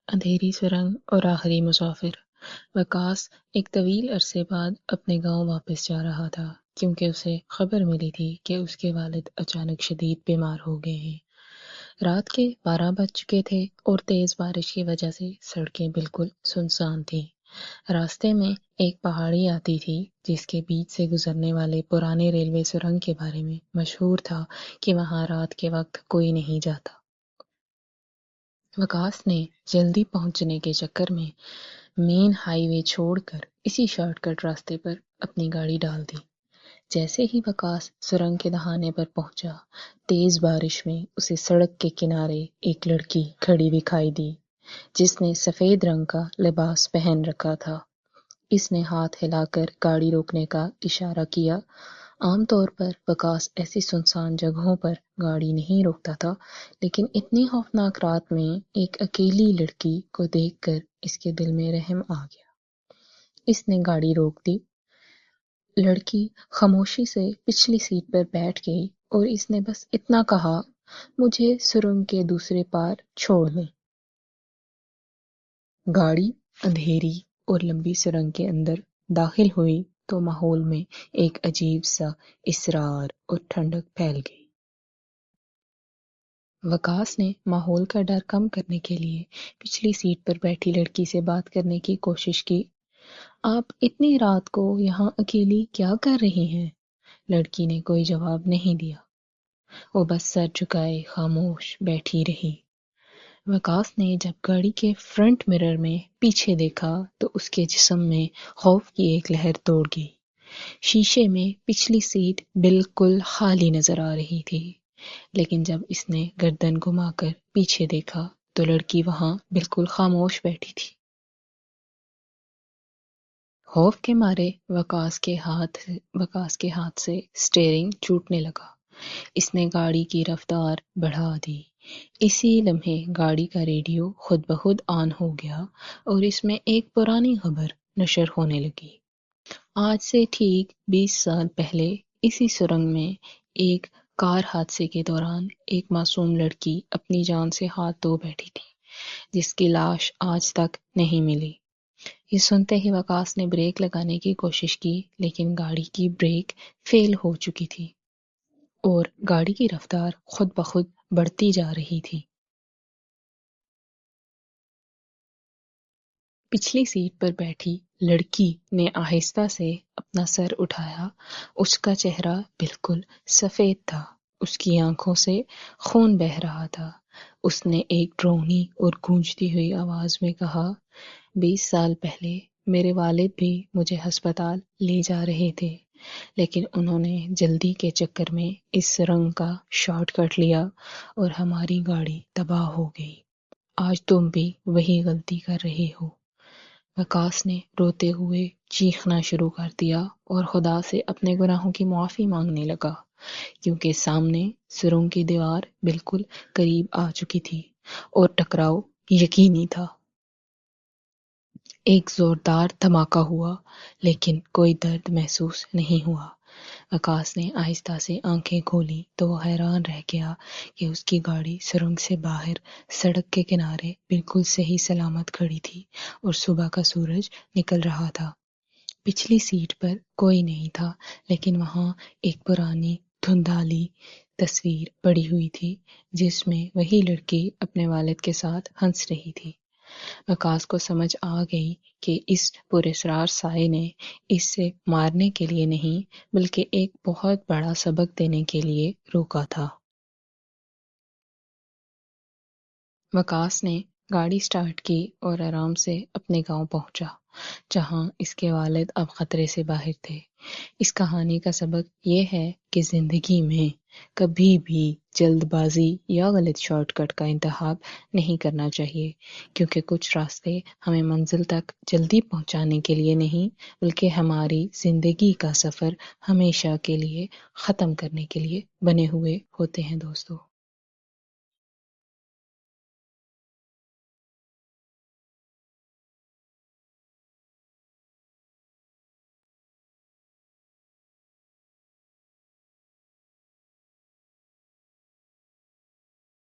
اندھیری سرنگ اور آخری مسافر وکاس ایک طویل عرصے بعد اپنے گاؤں واپس جا رہا تھا کیونکہ اسے خبر ملی تھی کہ اس کے والد اچانک شدید بیمار ہو گئے ہیں۔ رات کے 12 بج چکے تھے اور تیز بارش کی وجہ سے سڑکیں بالکل سنسان تھیں۔ راستے میں ایک پہاڑی آتی تھی جس کے بیچ سے گزرنے والے پرانے ریلوے سرنگ کے بارے میں مشہور تھا کہ وہاں رات کے وقت کوئی نہیں جاتا۔ وکاس نے جلدی پہنچنے کے چکر میں مین ہائی وے چھوڑ کر اسی شارٹ کٹ راستے پر اپنی گاڑی ڈال دی۔ جیسے ہی وکاس سرنگ کے دہانے پر پہنچا، تیز بارش میں اسے سڑک کے کنارے ایک لڑکی کھڑی دکھائی دی جس نے سفید رنگ کا لباس پہن رکھا تھا۔ اس نے ہاتھ ہلا کر گاڑی روکنے کا اشارہ کیا۔ عام طور پر وکاس ایسی سنسان جگہوں پر گاڑی نہیں روکتا تھا، لیکن اتنی خوفناک رات میں ایک اکیلی لڑکی کو دیکھ کر اس کے دل میں رحم آ گیا۔ اس نے گاڑی روک دی۔ لڑکی خاموشی سے پچھلی سیٹ پر بیٹھ گئی اور اس نے بس اتنا کہا، مجھے سرنگ کے دوسرے پار چھوڑ دیں۔ گاڑی اندھیری اور لمبی سرنگ کے اندر داخل ہوئی تو ماحول میں ایک عجیب سا اسرار اور ٹھنڈک پھیل گئی۔ وکاس نے ماحول کا ڈر کم کرنے کے لیے پچھلی سیٹ پر بیٹھی لڑکی سے بات کرنے کی کوشش کی۔ آپ اتنی رات کو یہاں اکیلی کیا کر رہی ہیں؟ لڑکی نے کوئی جواب نہیں دیا۔ وہ بس سر جھکائے خاموش بیٹھی رہی۔ وکاس نے جب گاڑی کے فرنٹ مرر میں پیچھے دیکھا تو اس کے جسم میں خوف کی ایک لہر دوڑ گئی۔ شیشے میں پچھلی سیٹ بالکل خالی نظر آ رہی تھی، لیکن جب اس نے گردن گھما کر پیچھے دیکھا تو لڑکی وہاں بالکل خاموش بیٹھی تھی۔ خوف کے مارے وکاس کے ہاتھ سے اسٹیئرنگ چھوٹنے لگا۔ اس نے گاڑی کی رفتار بڑھا دی۔ اسی لمحے گاڑی کا ریڈیو خود بخود آن ہو گیا اور اس میں ایک پرانی خبر نشر ہونے لگی۔ آج سے ٹھیک 20 سال پہلے اسی سرنگ میں ایک کار حادثے کے دوران ایک معصوم لڑکی اپنی جان سے ہاتھ دھو بیٹھی تھی، جس کی لاش آج تک نہیں ملی۔ یہ سنتے ہی وکاس نے بریک لگانے کی کوشش کی، لیکن گاڑی کی بریک فیل ہو چکی تھی اور گاڑی کی رفتار خود بخود بڑھتی جا رہی تھی۔ پچھلی سیٹ پر بیٹھی لڑکی نے آہستہ سے اپنا سر اٹھایا۔ اس کا چہرہ بالکل سفید تھا، اس کی آنکھوں سے خون بہہ رہا تھا۔ اس نے ایک ڈراؤنی اور گونجتی ہوئی آواز میں کہا، 20 سال پہلے میرے والد بھی مجھے ہسپتال لے جا رہے تھے، لیکن انہوں نے جلدی کے چکر میں اس سرنگ کا شارٹ کٹ لیا اور ہماری گاڑی تباہ ہو گئی۔ آج تم بھی وہی غلطی کر رہے ہو۔ وکاس نے روتے ہوئے چیخنا شروع کر دیا اور خدا سے اپنے گناہوں کی معافی مانگنے لگا، کیونکہ سامنے سرنگ کی دیوار بالکل قریب آ چکی تھی اور ٹکراؤ یقینی تھا۔ ایک زوردار دھماکہ ہوا، لیکن کوئی درد محسوس نہیں ہوا۔ وکاس نے آہستہ سے آنکھیں کھولیں تو وہ حیران رہ گیا کہ اس کی گاڑی سرنگ سے باہر سڑک کے کنارے بالکل صحیح سلامت کھڑی تھی اور صبح کا سورج نکل رہا تھا۔ پچھلی سیٹ پر کوئی نہیں تھا، لیکن وہاں ایک پرانی دھندلی تصویر پڑی ہوئی تھی جس میں وہی لڑکی اپنے والد کے ساتھ ہنس رہی تھی۔ وکاس کو سمجھ آ گئی کہ اس پراسرار سائے نے اس سے مارنے کے لیے نہیں بلکہ ایک بہت بڑا سبق دینے کے لیے روکا تھا۔ وکاس نے گاڑی سٹارٹ کی اور آرام سے اپنے گاؤں پہنچا، جہاں اس کے والد اب خطرے سے باہر تھے۔ اس کہانی کا سبق یہ ہے کہ زندگی میں کبھی بھی جلد بازی یا غلط شارٹ کٹ کا انتخاب نہیں کرنا چاہیے، کیونکہ کچھ راستے ہمیں منزل تک جلدی پہنچانے کے لیے نہیں بلکہ ہماری زندگی کا سفر ہمیشہ کے لیے ختم کرنے کے لیے بنے ہوئے ہوتے ہیں دوستو۔